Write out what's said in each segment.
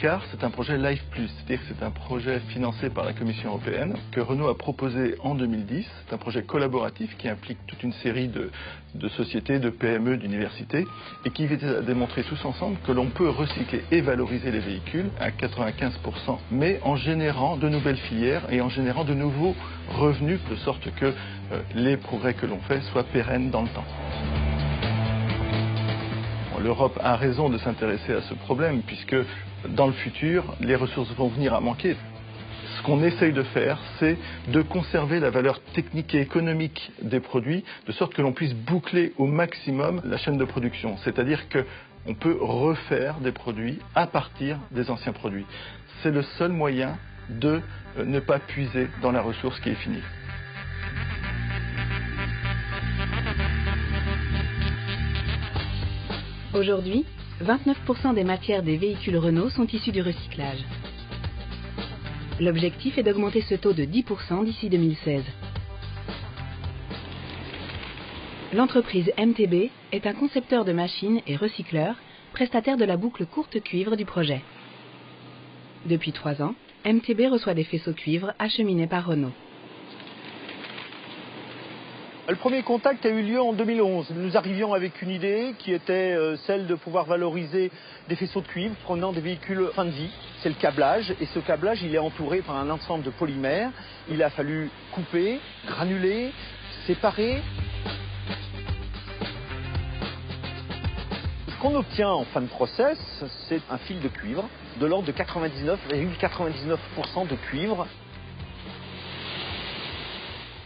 Car, c'est un projet Life+, c'est-à-dire que c'est un projet financé par la Commission européenne que Renault a proposé en 2010. C'est un projet collaboratif qui implique toute une série de sociétés, de PME, d'universités et qui vise à démontrer tous ensemble que l'on peut recycler et valoriser les véhicules à 95%, mais en générant de nouvelles filières et en générant de nouveaux revenus, de sorte que les progrès que l'on fait soient pérennes dans le temps. L'Europe a raison de s'intéresser à ce problème puisque dans le futur, les ressources vont venir à manquer. Ce qu'on essaye de faire, c'est de conserver la valeur technique et économique des produits, de sorte que l'on puisse boucler au maximum la chaîne de production. C'est-à-dire qu'on peut refaire des produits à partir des anciens produits. C'est le seul moyen de ne pas puiser dans la ressource qui est finie. Aujourd'hui, 29% des matières des véhicules Renault sont issues du recyclage. L'objectif est d'augmenter ce taux de 10% d'ici 2016. L'entreprise MTB est un concepteur de machines et recycleur, prestataire de la boucle courte cuivre du projet. Depuis 3 ans, MTB reçoit des faisceaux cuivre acheminés par Renault. Le premier contact a eu lieu en 2011. Nous arrivions avec une idée qui était celle de pouvoir valoriser des faisceaux de cuivre provenant des véhicules fin de vie. C'est le câblage, et ce câblage il est entouré par un ensemble de polymères. Il a fallu couper, granuler, séparer. Ce qu'on obtient en fin de process, c'est un fil de cuivre de l'ordre de 99,99% de cuivre.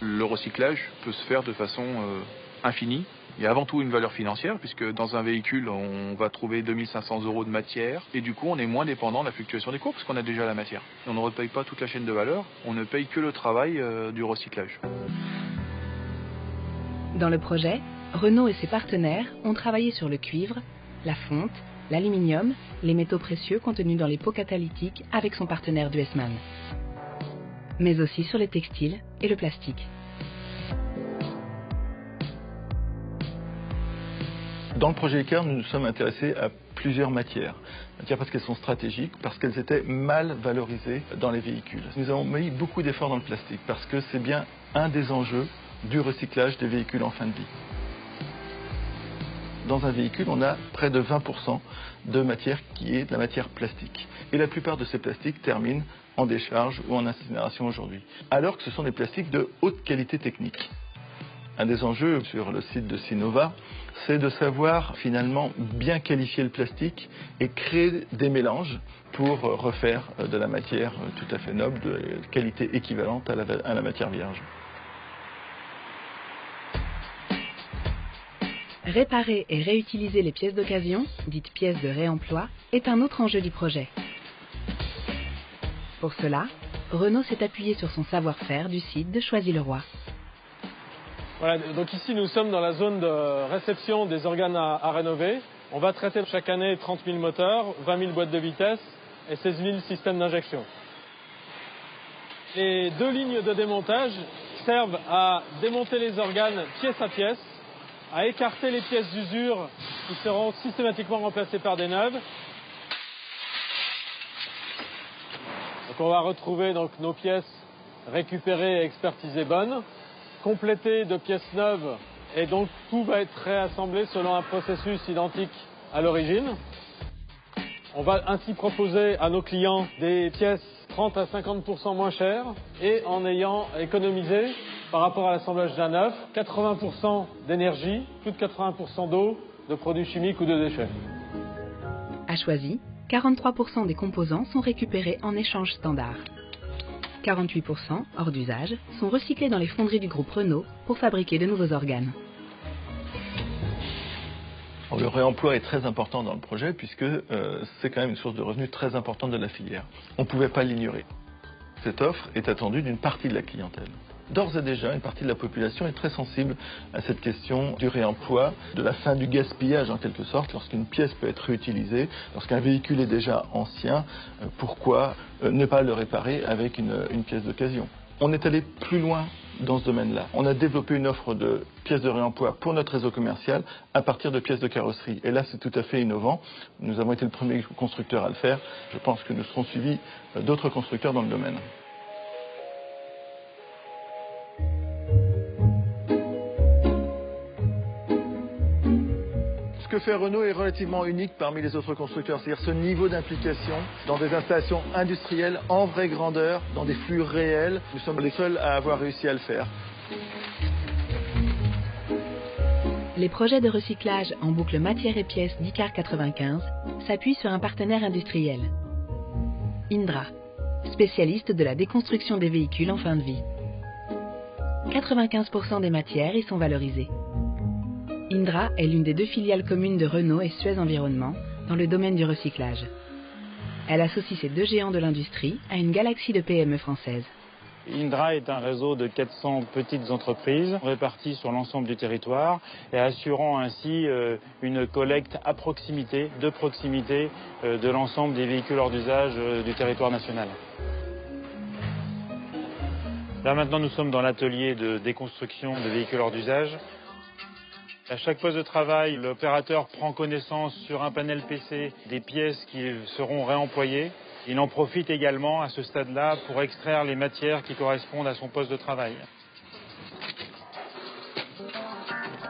Le recyclage peut se faire de façon infinie. Il y a avant tout une valeur financière, puisque dans un véhicule, on va trouver 2500 € de matière, et du coup, on est moins dépendant de la fluctuation des cours, parce qu'on a déjà la matière. On ne repaye pas toute la chaîne de valeur, on ne paye que le travail du recyclage. Dans le projet, Renault et ses partenaires ont travaillé sur le cuivre, la fonte, l'aluminium, les métaux précieux contenus dans les pots catalytiques avec son partenaire Duesman, mais aussi sur les textiles et le plastique. Dans le projet Écart, nous nous sommes intéressés à plusieurs matières. Parce qu'elles sont stratégiques, parce qu'elles étaient mal valorisées dans les véhicules. Nous avons mis beaucoup d'efforts dans le plastique, parce que c'est bien un des enjeux du recyclage des véhicules en fin de vie. Dans un véhicule, on a près de 20% de matière qui est de la matière plastique. Et la plupart de ces plastiques terminent en décharge ou en incinération aujourd'hui. Alors que ce sont des plastiques de haute qualité technique. Un des enjeux sur le site de Sinova, c'est de savoir finalement bien qualifier le plastique et créer des mélanges pour refaire de la matière tout à fait noble, de qualité équivalente à la matière vierge. Réparer et réutiliser les pièces d'occasion, dites pièces de réemploi, est un autre enjeu du projet. Pour cela, Renault s'est appuyé sur son savoir-faire du site de Choisy-le-Roi. Voilà, donc ici nous sommes dans la zone de réception des organes à rénover. On va traiter chaque année 30 000 moteurs, 20 000 boîtes de vitesse et 16 000 systèmes d'injection. Les 2 lignes de démontage servent à démonter les organes pièce à pièce, à écarter les pièces d'usure qui seront systématiquement remplacées par des neuves. Donc on va retrouver donc nos pièces récupérées et expertisées bonnes, complétées de pièces neuves, et donc tout va être réassemblé selon un processus identique à l'origine. On va ainsi proposer à nos clients des pièces 30 à 50% moins chères et en ayant économisé par rapport à l'assemblage d'un neuf 80% d'énergie, plus de 80% d'eau, de produits chimiques ou de déchets. À Choisy, 43% des composants sont récupérés en échange standard. 48%, hors d'usage, sont recyclés dans les fonderies du groupe Renault pour fabriquer de nouveaux organes. Le réemploi est très important dans le projet puisque c'est quand même une source de revenus très importante de la filière. On ne pouvait pas l'ignorer. Cette offre est attendue d'une partie de la clientèle. D'ores et déjà, une partie de la population est très sensible à cette question du réemploi, de la fin du gaspillage en quelque sorte, lorsqu'une pièce peut être réutilisée, lorsqu'un véhicule est déjà ancien, pourquoi ne pas le réparer avec une pièce d'occasion? On est allé plus loin dans ce domaine-là. On a développé une offre de pièces de réemploi pour notre réseau commercial à partir de pièces de carrosserie. Et là, c'est tout à fait innovant. Nous avons été le premier constructeur à le faire. Je pense que nous serons suivis d'autres constructeurs dans le domaine. Ce que fait Renault est relativement unique parmi les autres constructeurs, c'est-à-dire ce niveau d'implication dans des installations industrielles en vraie grandeur, dans des flux réels. Nous sommes les seuls à avoir réussi à le faire. Les projets de recyclage en boucle matière et pièces d'Icar 95 s'appuient sur un partenaire industriel, Indra, spécialiste de la déconstruction des véhicules en fin de vie. 95% des matières y sont valorisées. Indra est l'une des 2 filiales communes de Renault et Suez Environnement dans le domaine du recyclage. Elle associe ces 2 géants de l'industrie à une galaxie de PME françaises. Indra est un réseau de 400 petites entreprises réparties sur l'ensemble du territoire et assurant ainsi une collecte à proximité, de l'ensemble des véhicules hors d'usage du territoire national. Là maintenant nous sommes dans l'atelier de déconstruction de véhicules hors d'usage. À chaque poste de travail, l'opérateur prend connaissance sur un panel PC des pièces qui seront réemployées. Il en profite également à ce stade-là pour extraire les matières qui correspondent à son poste de travail.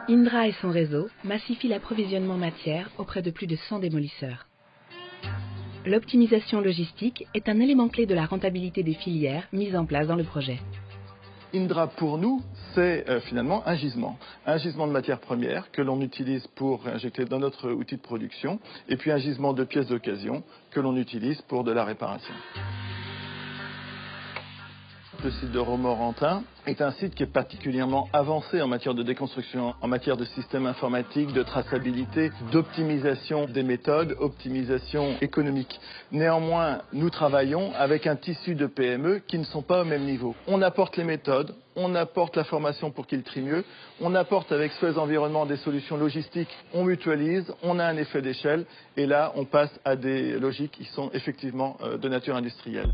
Indra et son réseau massifient l'approvisionnement matière auprès de plus de 100 démolisseurs. L'optimisation logistique est un élément clé de la rentabilité des filières mises en place dans le projet. Indra, pour nous, c'est finalement un gisement de matières premières que l'on utilise pour réinjecter dans notre outil de production, et puis un gisement de pièces d'occasion que l'on utilise pour de la réparation. Le site de Romorantin est un site qui est particulièrement avancé en matière de déconstruction, en matière de systèmes informatiques, de traçabilité, d'optimisation des méthodes, optimisation économique. Néanmoins, nous travaillons avec un tissu de PME qui ne sont pas au même niveau. On apporte les méthodes, on apporte la formation pour qu'ils trient mieux, on apporte avec Suez Environnement des solutions logistiques, on mutualise, on a un effet d'échelle, et là, on passe à des logiques qui sont effectivement de nature industrielle.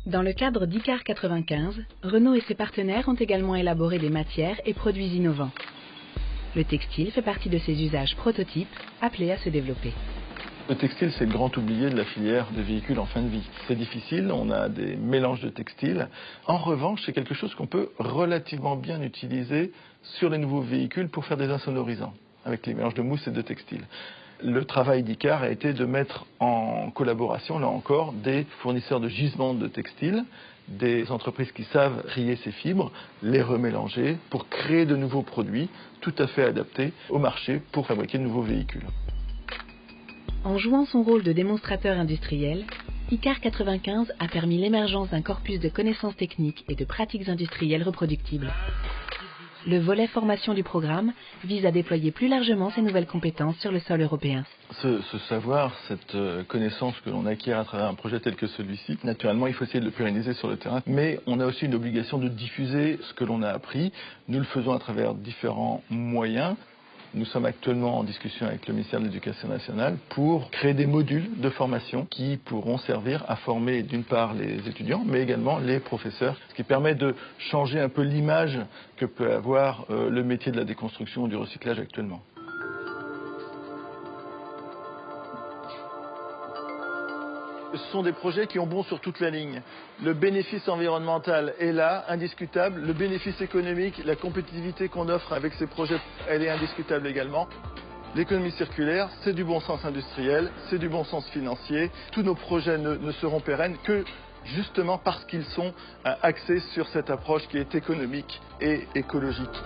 Dans le cadre d'Icar 95, Renault et ses partenaires ont également élaboré des matières et produits innovants. Le textile fait partie de ces usages prototypes appelés à se développer. Le textile, c'est le grand oublié de la filière des véhicules en fin de vie. C'est difficile, on a des mélanges de textiles. En revanche, c'est quelque chose qu'on peut relativement bien utiliser sur les nouveaux véhicules pour faire des insonorisants, avec les mélanges de mousse et de textile. Le travail d'Icar a été de mettre en collaboration, là encore, des fournisseurs de gisements de textiles, des entreprises qui savent trier ces fibres, les remélanger pour créer de nouveaux produits tout à fait adaptés au marché pour fabriquer de nouveaux véhicules. En jouant son rôle de démonstrateur industriel, Icar 95 a permis l'émergence d'un corpus de connaissances techniques et de pratiques industrielles reproductibles. Le volet formation du programme vise à déployer plus largement ces nouvelles compétences sur le sol européen. Ce savoir, cette connaissance que l'on acquiert à travers un projet tel que celui-ci, naturellement, il faut essayer de le pérenniser sur le terrain. Mais on a aussi une obligation de diffuser ce que l'on a appris. Nous le faisons à travers différents moyens. Nous sommes actuellement en discussion avec le ministère de l'Éducation nationale pour créer des modules de formation qui pourront servir à former d'une part les étudiants, mais également les professeurs, ce qui permet de changer un peu l'image que peut avoir le métier de la déconstruction ou du recyclage actuellement. Ce sont des projets qui ont bon sur toute la ligne. Le bénéfice environnemental est là, indiscutable. Le bénéfice économique, la compétitivité qu'on offre avec ces projets, elle est indiscutable également. L'économie circulaire, c'est du bon sens industriel, c'est du bon sens financier. Tous nos projets ne seront pérennes que justement parce qu'ils sont axés sur cette approche qui est économique et écologique.